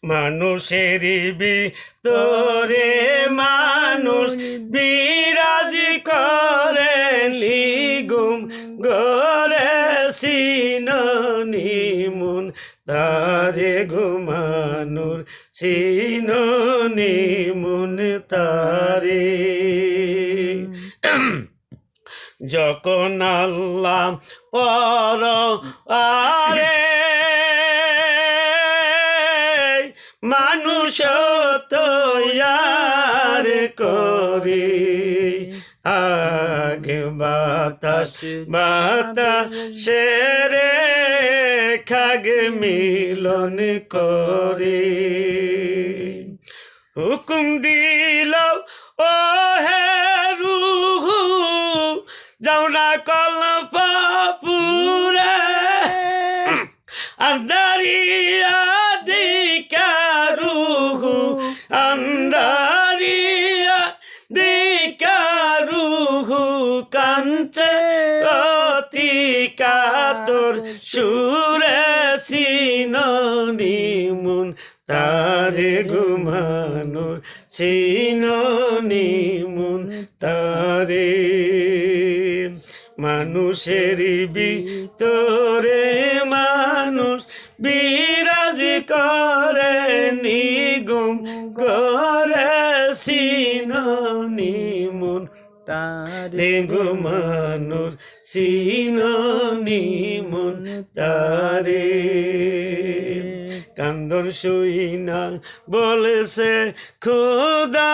মানুষের ভিতরে মানুষ বিরাজ করে নিগুম গরে সিননি মুন তারে ঘুমানুর সিননি মুন তারে যখন আল্লাহ পর আরে মানুষ তৈয়ার করি আগে বাতাসে রে খাগ মিলন করে হুকুম দিল ও হে রুহু যাও না কল্পপুরে আন্দারিয়া দিকারুহু আন্দারিয়া দিকারুহু কাঞ্চে অতি কাতর সুরে সিননি মুন তারে ঘুমানোর সিননি মুন তারে মানুষের ভিতরে মানুষ বিরাজ করে নিগুম করে সিননি মুন তারে ঘুমানোর সিননি মুন তারে কান্দন শুই না বলেছে খোদা।